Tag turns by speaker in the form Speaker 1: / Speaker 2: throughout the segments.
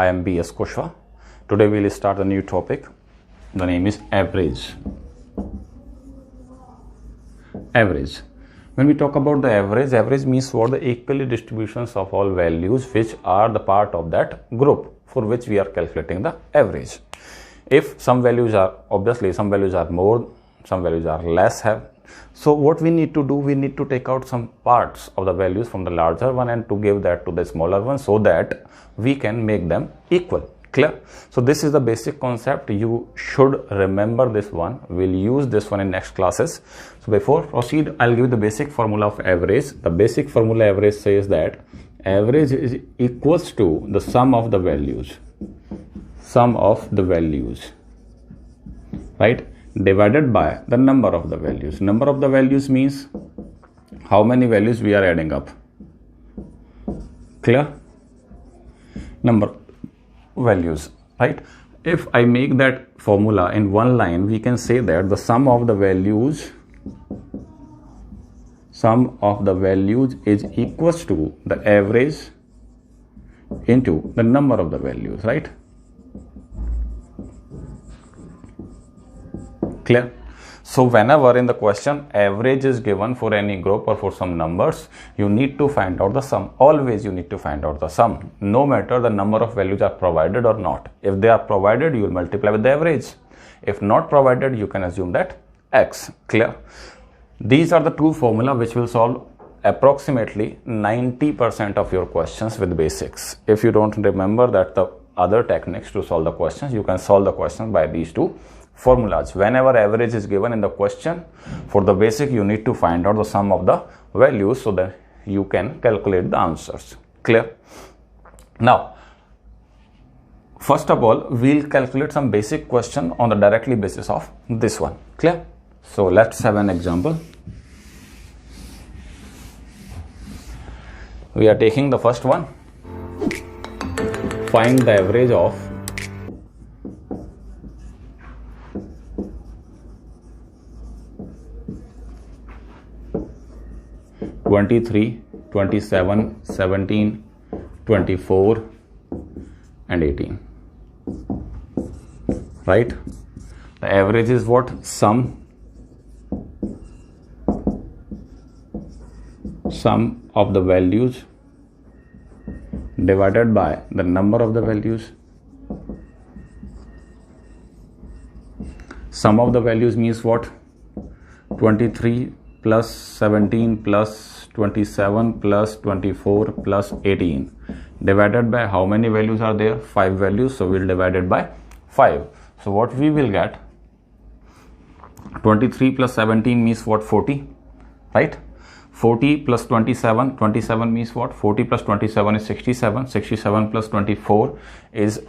Speaker 1: I am B.S. Kushwa. Today we will start a new topic. The name is average. Average. When we talk about the average, average means what? The equally distributions of all values which are the part of that group for which we are calculating the average. If some values are, obviously some values are more, some values are less have. So what we need to do, we need to take out some parts of the values from the larger one and to give that to the smaller one so that we can make them equal. Clear? So this is the basic concept. You should remember this one. We'll use this one in next classes. So before proceed, I'll give you the basic formula of average. The basic formula average says that average is equals to the sum of the values. Sum of the values, right, divided by the number of the values. Number of the values means how many values we are adding up. Clear? Number values, right? If I make that formula in one line, we can say that the sum of the values is equals to the average into the number of the values, right? Clear? So whenever in the question average is given for any group or for some numbers, you need to find out the sum. Always you need to find out the sum, no matter the number of values are provided or not. If they are provided, you will multiply with the average. If not provided, you can assume that x. Clear? These are the two formula which will solve approximately 90% of your questions with basics. If you don't remember that the other techniques to solve the questions, you can solve the questions by these two formulas. Whenever average is given in the question, for the basic you need to find out the sum of the values so that you can calculate the answers. Clear? Now, first of all, we'll calculate some basic question on the directly basis of this one. Clear? So let's have an example. We are taking the first one. Find the average of 23, 27, 17, 24 and 18, right? The average is what? Sum of the values divided by the number of the values. Sum of the values means what? 23 plus 17 plus 27 plus 24 plus 18 divided by how many values are there? 5 values. So we'll divide it by 5. So what we will get? 23 plus 17 means what? 40, right? 40 plus 27, 27 means what? 40 plus 27 is 67, 67 plus 24 is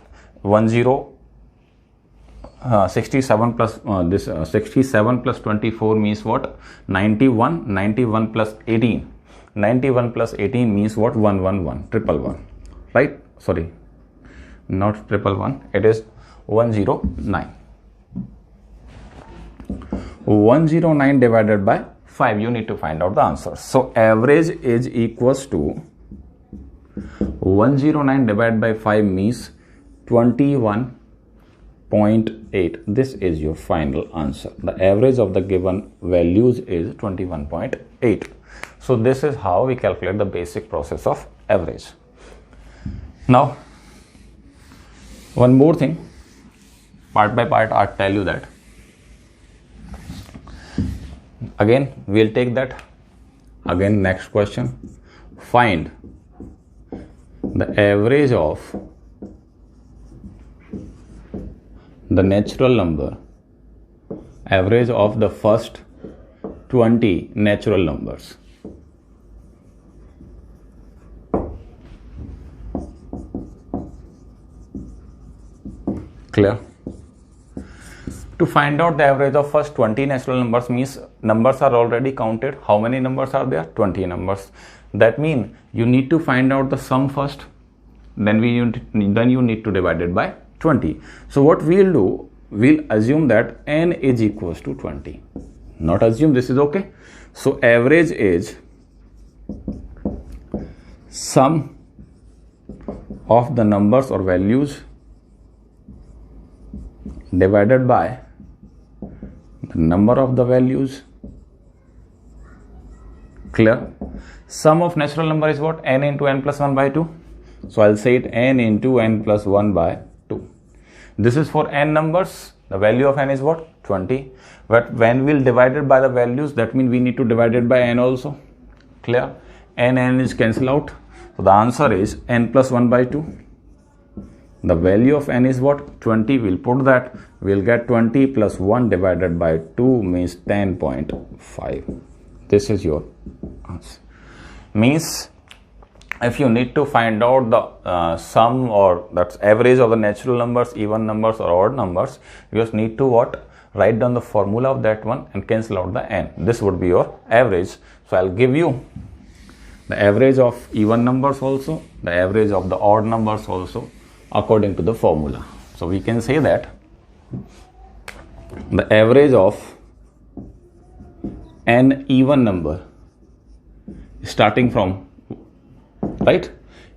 Speaker 1: 67 plus 67 plus 24 means what? 91, 91 plus 18, 91 plus 18 means what? 111, triple one, right? Sorry, not triple one, it is 109. 109 divided by 5, you need to find out the answer. So average is equals to 109 divided by 5 means 21.8. This is your final answer. The average of the given values is 21.8. So this is how we calculate the basic process of average. Now, one more thing, part by part I'll tell you that. Again, we'll take that. Again, next question. Find the average of the natural number, average of the first 20 natural numbers. Clear? To find out the average of first 20 natural numbers means numbers are already counted. How many numbers are there? 20 numbers. That means you need to find out the sum first. Then you need to divide it by 20. So what we'll do, we'll assume that n is equals to 20. Not assume, this is okay. So average is sum of the numbers or values divided by the number of the values. Clear? Sum of natural number is what? N into n plus 1 by 2. So I'll say it n into n plus 1 by 2. This is for n numbers. The value of n is what? 20. But when we'll divide it by the values, that means we need to divide it by n also. Clear? N is cancel out. So the answer is n plus 1 by 2. The value of n is what? 20. We'll put that. We'll get 20 plus 1 divided by 2 means 10.5. This is your answer. Means if you need to find out the sum or that's average of the natural numbers, even numbers or odd numbers, you just need to what? Write down the formula of that one and cancel out the n. This would be your average. So I'll give you the average of even numbers also, the average of the odd numbers also according to the formula. So we can say that the average of an even number starting from, right,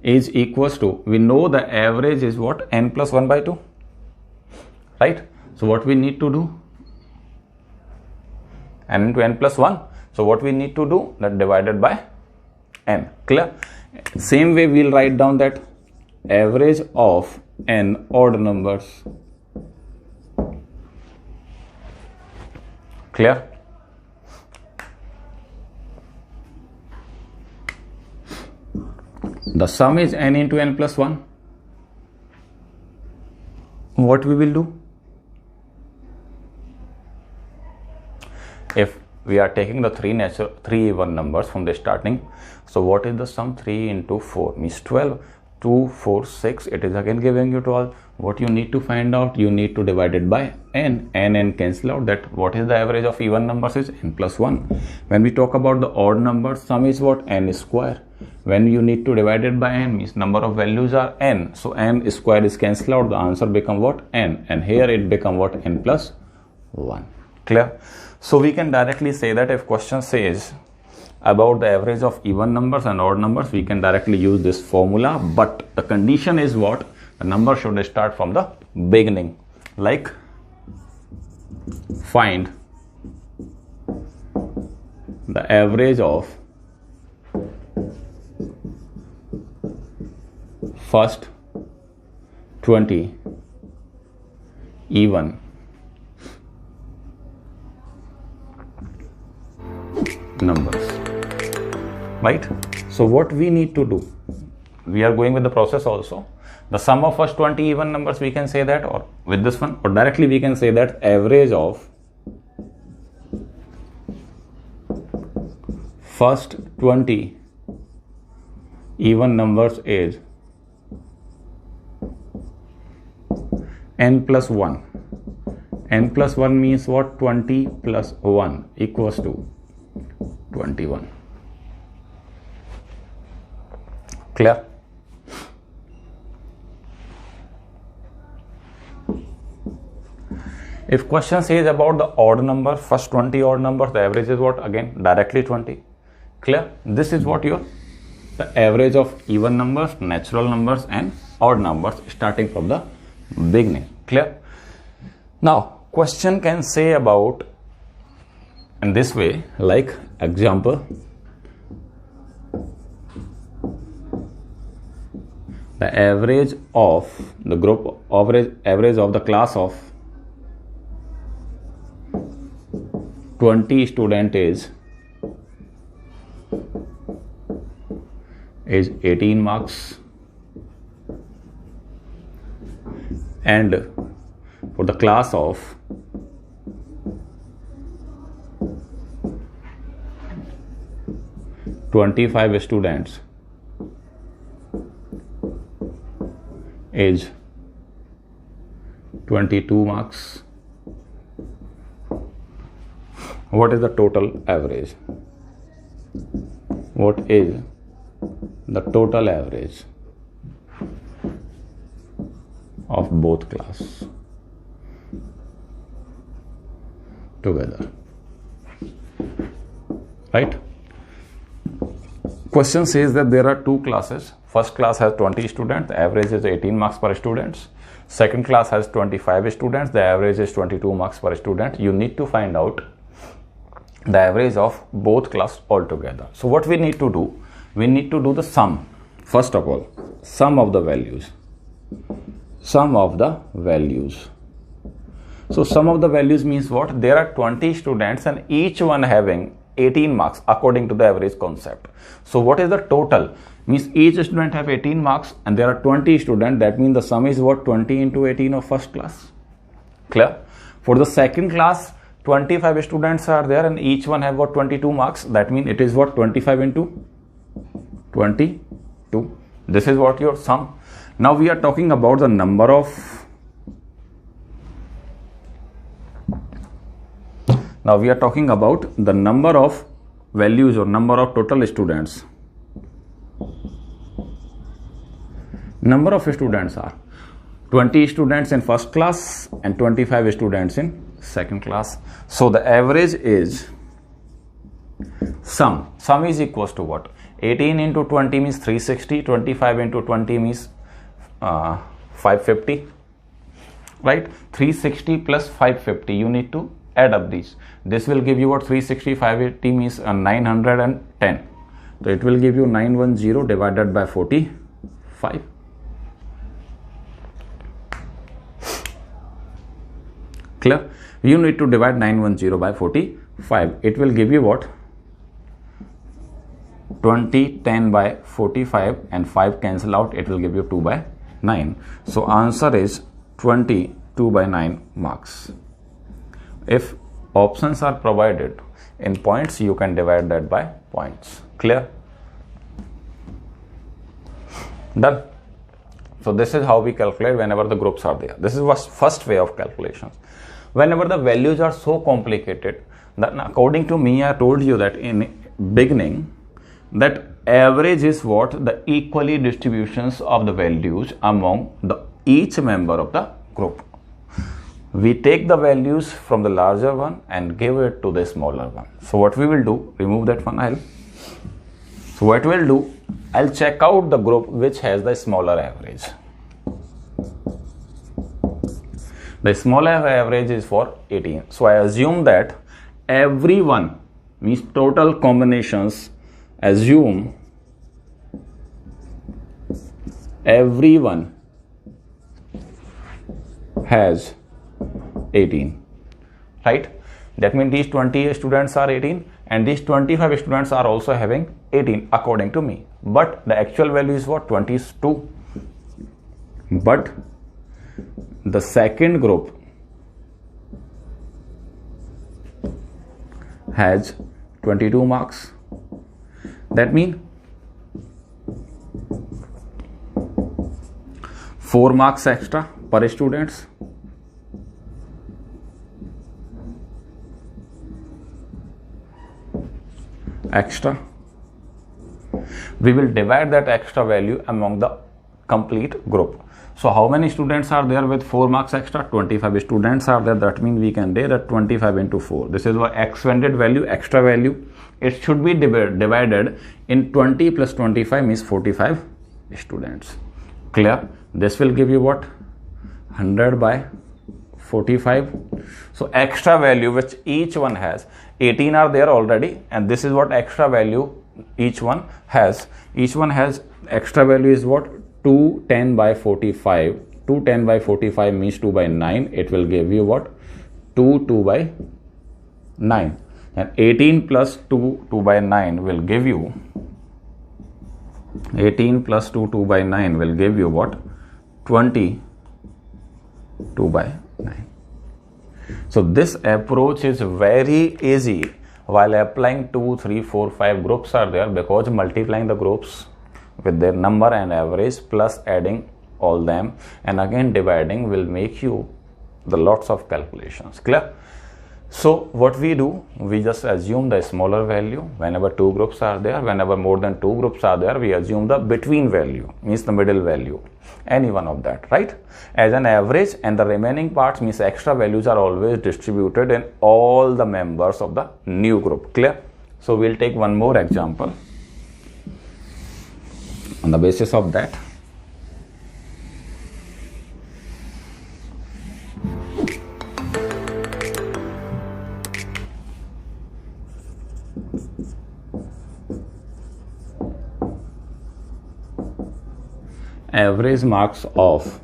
Speaker 1: is equals to, we know the average is what? N plus 1 by 2, right? So what we need to do? N into n plus 1. So what we need to do? That divided by n. Clear? Same way we'll write down that average of n odd numbers. Clear? The sum is n into n plus 1. What we will do? If we are taking the three even numbers from the starting, so what is the sum? 3 into 4 means 12. 2, 4, 6. It is again giving you 12. What you need to find out? You need to divide it by n. N cancel out. That what is the average of even numbers is n plus 1. When we talk about the odd numbers, sum is what? N square. When you need to divide it by n means number of values are n. So n square is cancel out. The answer become what? N. And here it become what? N plus 1. Clear? So we can directly say that if question says about the average of even numbers and odd numbers, we can directly use this formula, but the condition is what? The number should start from the beginning, like find the average of first 20 even numbers, right? So what we need to do, we are going with the process also. The sum of first 20 even numbers, we can say that, or with this one, or directly we can say that average of first 20 even numbers is n plus 1. N plus 1 means what? 20 plus 1 equals to 21. Clear? If question says about the odd number, first 20 odd numbers, the average is what? Again, directly 20. Clear? This is what the average of even numbers, natural numbers and odd numbers starting from the beginning. Clear? Now, question can say about in this way, like example, the average of the group, average of the class of 20 student is 18 marks, and for the class of 25 students is 22 marks. What is the total average? What is the total average of both class together? Right? Question says that there are two classes. First class has 20 students, the average is 18 marks per student. Second class has 25 students, the average is 22 marks per student. You need to find out the average of both class altogether. So what we need to do, we need to do the sum. First of all, sum of the values. Sum of the values. So sum of the values means what? There are 20 students and each one having 18 marks according to the average concept. So what is the total? Means each student have 18 marks and there are 20 students. That means the sum is what? 20 into 18 of first class. Clear? For the second class, 25 students are there and each one have what? 22 marks. That means it is what? 25 into 22. This is what your sum. Now we are talking about the number of values or number of total students. Number of students are 20 students in first class and 25 students in second class. So the average is sum. Sum is equals to what? 18 into 20 means 360, 25 into 20 means 550, right? 360 plus 550, you need to add up these. This will give you what? 360, 580 means 910. So it will give you 910 divided by 45. Clear? You need to divide 910 by 45. It will give you what? 20, 10 by 45 and 5 cancel out. It will give you 2 by 9. So answer is 22 by 9 marks. If options are provided in points, you can divide that by points. Clear? Done. So this is how we calculate whenever the groups are there. This is first way of calculations. Whenever the values are so complicated, then according to me, I told you that in beginning that average is what? The equally distributions of the values among each member of the group. We take the values from the larger one and give it to the smaller one. So what we will do, remove that one. So what we'll do, I'll check out the group which has the smaller average. The smaller average is for 18. So I assume that everyone means total combinations. Assume everyone has 18, right? That means these 20 students are 18 and these 25 students are also having 18 according to me. But the actual value is what? 22. But the second group has 22 marks. That means 4 marks extra per students. Extra. We will divide that extra value among the complete group. So how many students are there with 4 marks extra? 25 students are there. That means we can say that 25 into 4. This is what expanded value, extra value. It should be divided in 20 plus 25 means 45 students. Clear? This will give you what? 100 by 45. So extra value which each one has, 18 are there already, and this is what extra value each one has. Each one has extra value is what? 210 by 45. 210 by 45 means 2 by 9. It will give you what? 2 by 9. And 18 plus 2 by 9 will give you 18 plus 2 by 9 will give you what? 22 by 9. So this approach is very easy while applying 2, 3, 4, 5 groups are there, because multiplying the groups with their number and average plus adding all them and again dividing will make you the lots of calculations. Clear? So what we do, we just assume the smaller value whenever 2 groups are there. Whenever more than 2 groups are there, we assume the between value, means the middle value, any one of that, right, as an average, and the remaining parts means extra values are always distributed in all the members of the new group. Clear? So we'll take one more example. On the basis of that, average marks of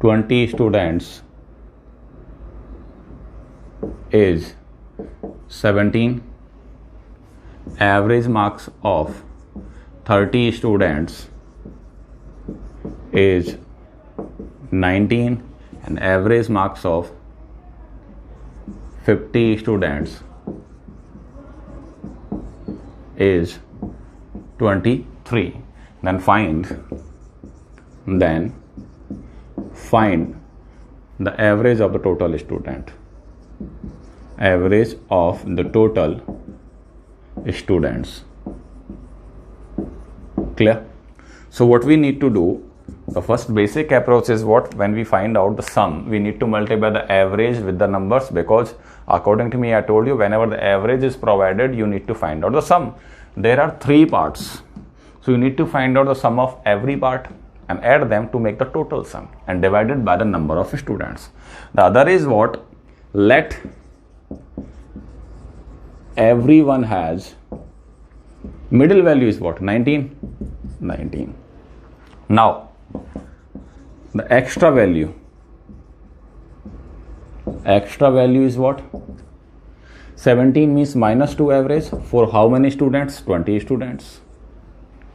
Speaker 1: 20 students is 17. Average marks of 30 students is 19, and average marks of 50 students is 23. Then find the average of the total student. Average of the total students. Clear? So what we need to do, the first basic approach is what? When we find out the sum, we need to multiply the average with the numbers, because according to me, I told you, whenever the average is provided, you need to find out the sum. There are 3 parts. So you need to find out the sum of every part and add them to make the total sum and divide it by the number of students. The other is what? Let everyone has middle value is what? 19. Now the extra value is what? 17 means minus 2 average for how many students? 20 students.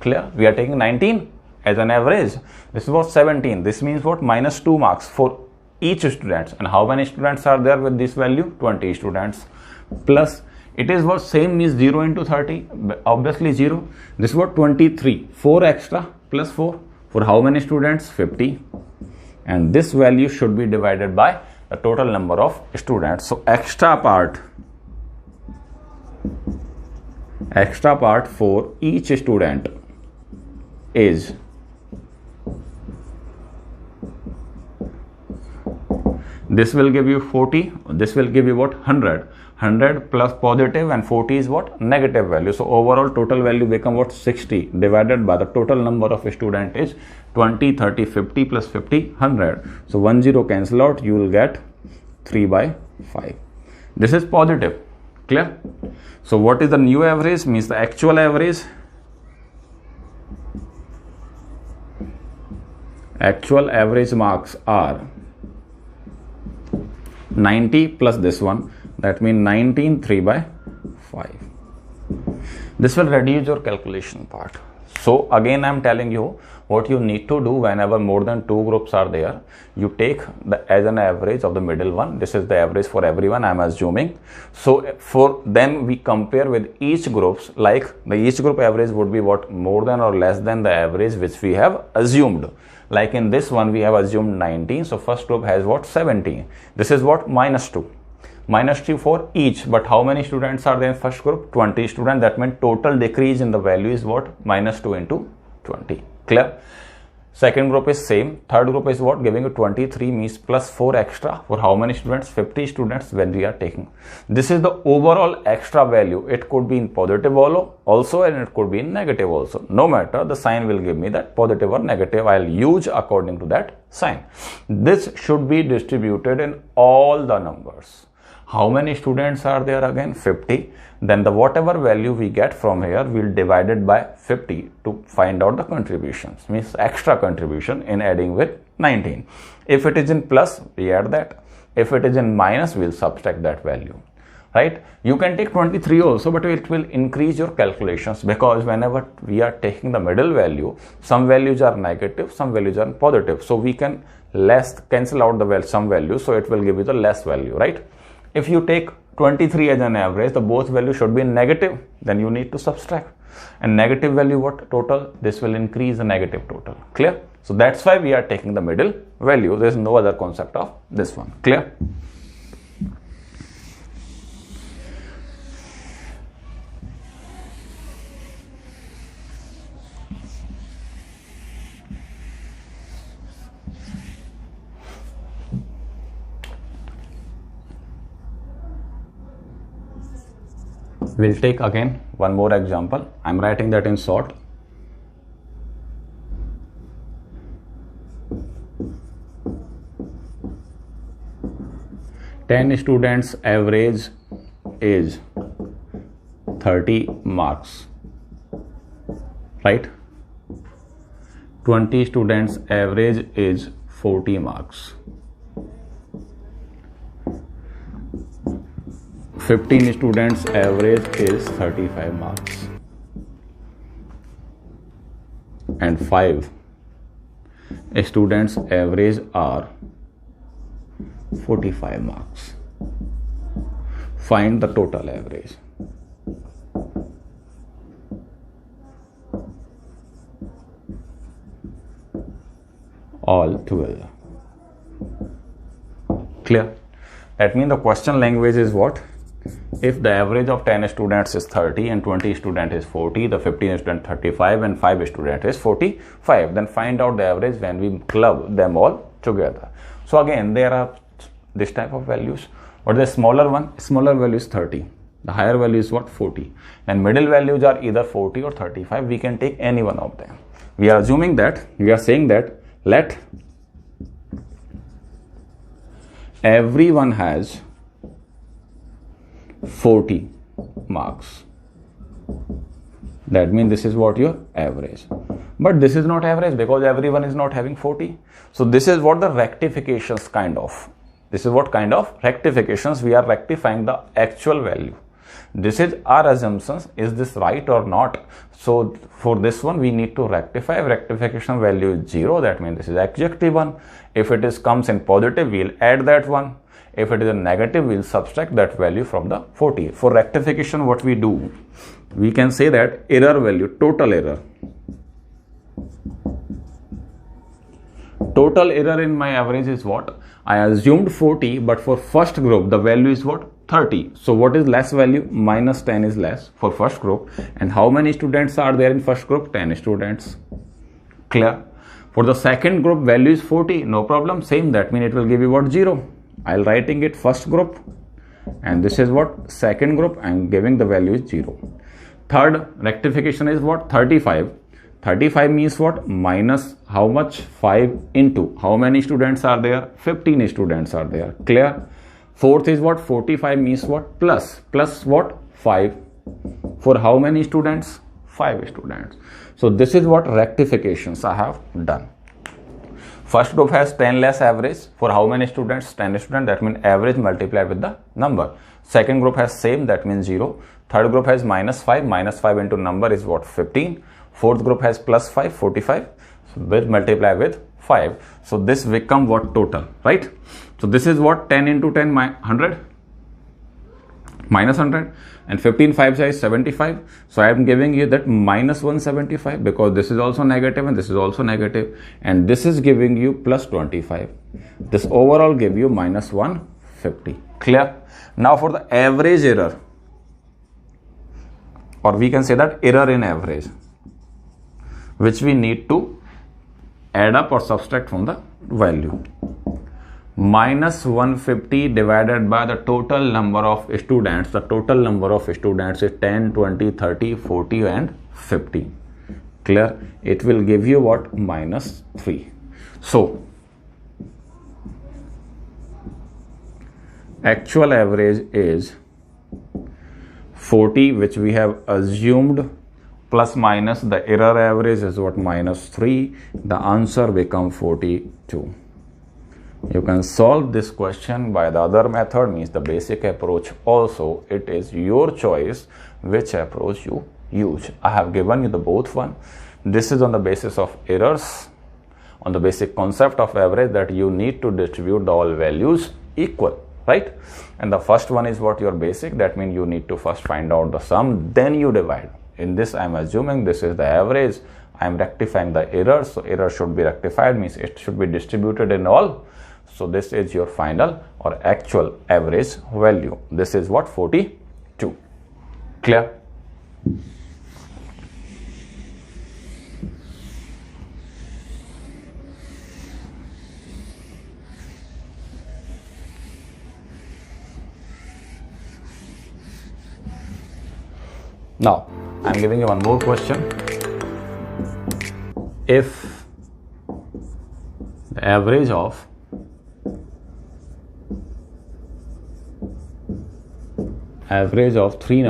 Speaker 1: Clear? We are taking 19 as an average. This is what? 17. This means what? Minus 2 marks for each student. And how many students are there with this value? 20 students. Plus it is what? Same means 0 into 30. Obviously 0. This is what? 23. 4 extra plus 4. For how many students? 50. And this value should be divided by the total number of students. So extra part for each student is this will give you 40. This will give you what? 100. 100 plus positive and 40 is what? Negative value. So overall total value become what? 60 divided by the total number of student is 20, 30, 50 plus 50, 100. So 1 0 cancel out. You will get 3 by 5. This is positive. Clear? So what is the new average? Means the actual average. Actual average marks are 90 plus this one. That means 19, 3 by 5. This will reduce your calculation part. So again, I am telling you what you need to do whenever more than 2 groups are there. You take as an average of the middle one. This is the average for everyone, I am assuming. So then we compare with each groups, like the each group average would be what? More than or less than the average which we have assumed. Like in this one, we have assumed 19. So first group has what? 17. This is what? Minus 2. Minus 2 for each. But how many students are there in first group? 20 students. That means total decrease in the value is what? Minus 2 into 20. Clear? Second group is same. Third group is what? Giving you 23 means plus 4 extra. For how many students? 50 students when we are taking. This is the overall extra value. It could be in positive also and it could be in negative also. No matter, the sign will give me that positive or negative. I'll use according to that sign. This should be distributed in all the numbers. How many students are there again? 50. Then the whatever value we get from here, we'll divide it by 50 to find out the contributions. Means extra contribution in adding with 19. If it is in plus, we add that. If it is in minus, we'll subtract that value. Right? You can take 23 also, but it will increase your calculations, because whenever we are taking the middle value, some values are negative, some values are positive. So we can cancel out some values, so it will give you the less value, right? If you take 23 as an average, the both values should be negative, then you need to subtract. And negative value what? Total. This will increase the negative total. Clear? So that's why we are taking the middle value. There is no other concept of this one. Clear? We'll take again one more example. I'm writing that in short. Ten students average is 30 marks, right? 20 students average is 40 marks. 15 students average is 35 marks. And 5 students average are 45 marks. Find the total average. All together. Clear? That means the question language is what? If the average of 10 students is 30 and 20 student is 40, the 15 student 35 and 5 student is 45, then find out the average when we club them all together. So again, there are this type of values. What is the smaller one? Smaller value is 30. The higher value is what? 40. And middle values are either 40 or 35. We can take any one of them. We are assuming that, we are saying that let everyone has 40 marks. That means this is what your average. But this is not average because everyone is not having 40. So this is what the rectifications kind of. This is what kind of rectifications we are rectifying the actual value. This is our assumptions. Is this right or not? So for this one we need to rectify. If rectification value is 0, that means this is adjective one. If it is comes in positive, we'll add that one. If it is a negative, we'll subtract that value from the 40. For rectification, what we do, we can say that error value, total error. Total error in my average is what? I assumed 40, but for first group, the value is what? 30. So what is less value? Minus 10 is less for first group. And how many students are there in first group? 10 students. Clear? For the second group, value is 40. No problem. Same. That means it will give you what? 0. I'll writing it first group. And this is what? Second group. I'm giving the value is 0. Third rectification is what? 35. 35 means what? Minus how much? 5 into how many students are there? 15 students are there. Clear? Fourth is what? 45 means what? Plus what? 5. For how many students? 5 students. So this is what rectifications I have done. First group has 10 less average. For how many students? 10 students. That means average multiplied with the number. Second group has same. That means 0. Third group has minus 5. Minus 5 into number is what? 15. Fourth group has plus 5, 45, so with multiply with 5. So this become what? Total, right? So this is what? 10 into 10, 100, minus 100, and 15 5 is 75. So I am giving you that minus 175 because this is also negative and this is also negative, and this is giving you plus 25. This overall give you minus 150. Clear? Now for the average error, or we can say that error in average, which we need to add up or subtract from the value. Minus 150 divided by the total number of students. The total number of students is 10, 20, 30, 40 and 50. Clear? It will give you what? Minus 3. So, actual average is 40, which we have assumed, plus minus the error average is what? Minus 3. The answer become 42. You can solve this question by the other method, means the basic approach also. It is your choice which approach you use. I have given you the both one. This is on the basis of errors, on the basic concept of average, that you need to distribute the all values equal, right? And the first one is what? Your basic. That means you need to first find out the sum, then you divide. In this, I am assuming this is the average. I am rectifying the error. So error should be rectified, means it should be distributed in all. So this is your final or actual average value. This is what? 42. Clear? Now, I am giving you one more question. If the average of three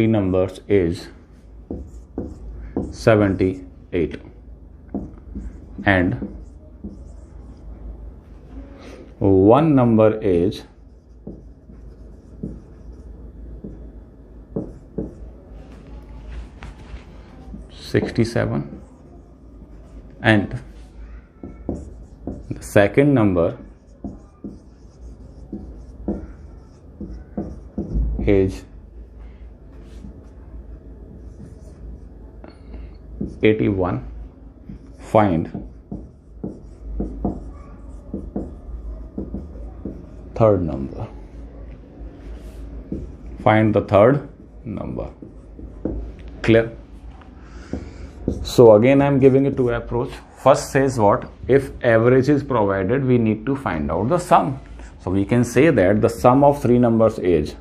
Speaker 1: numbers is 78 and one number is 67 and the second number is 81, find third number. Find the third number. Clear? So again I am giving you two approach. First says what? If average is provided, we need to find out the sum. So we can say that the sum of three numbers is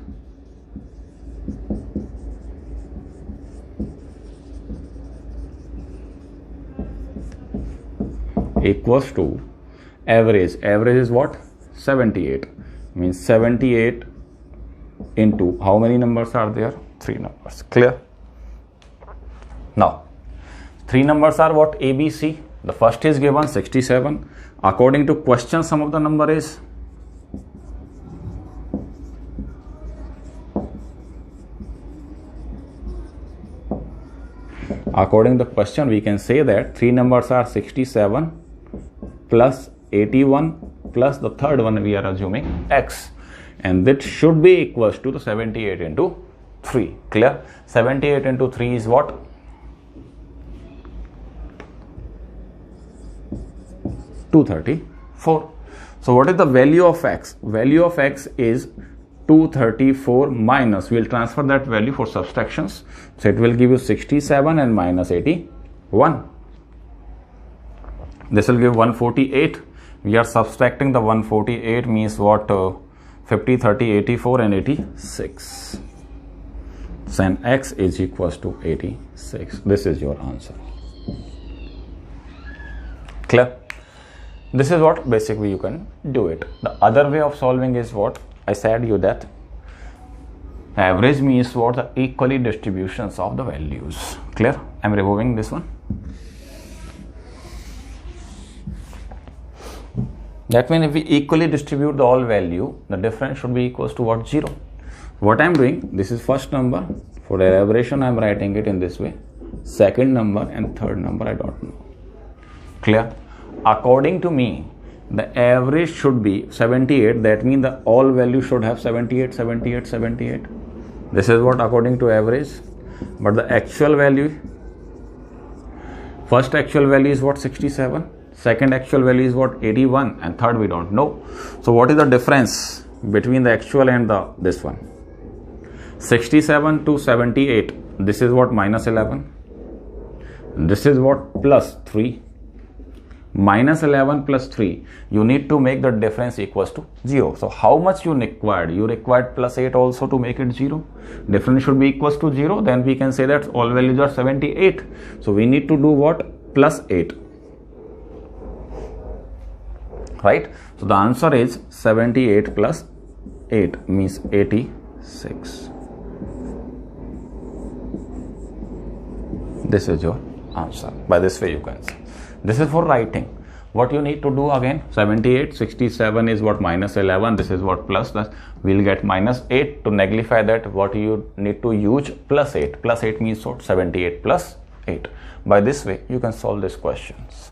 Speaker 1: equals to average. Average is what? 78. Means 78 into how many numbers are there? Three numbers. Clear? Now, three numbers are what? A, B, C. The first is given 67. According to question, sum of the number is according to the question, we can say that three numbers are 67 plus 81 plus the third one we are assuming x, and that should be equals to the 78 into 3. Clear? 78 into 3 is what? 234. So what is the value of x? Value of x is 234 minus, we will transfer that value for subtractions. So it will give you 67 and minus 81. This will give 148. We are subtracting the 148 means what? 50, 30, 84 and 86. Then x is equals to 86. This is your answer. Clear? This is what basically you can do it. The other way of solving is what? I said you that average means what? The equally distributions of the values. Clear? I am removing this one. That means if we equally distribute the all value, the difference should be equals to what? 0. What I am doing, this is first number. For elaboration I am writing it in this way. Second number and third number I don't know. Clear? According to me, the average should be 78. That means the all value should have 78, 78, 78. This is what according to average. But the actual value, first actual value is what? 67. Second actual value is what? 81. And third we don't know. So what is the difference between the actual and this one? 67 to 78. This is what? Minus 11. This is what? Plus 3. Minus 11 plus 3, you need to make the difference equals to 0. So how much you required? You required plus 8 also to make it 0. Difference should be equals to 0. Then we can say that all values are 78. So we need to do what? Plus 8. Right? So the answer is 78 plus 8 means 86. This is your answer. By this way you can say. This is for writing. What you need to do again? 78, 67 is what? Minus 11. This is what? Plus. We'll get minus 8. To nullify that, what you need to use? Plus 8. Plus 8 means what? 78 plus 8. By this way, you can solve these questions.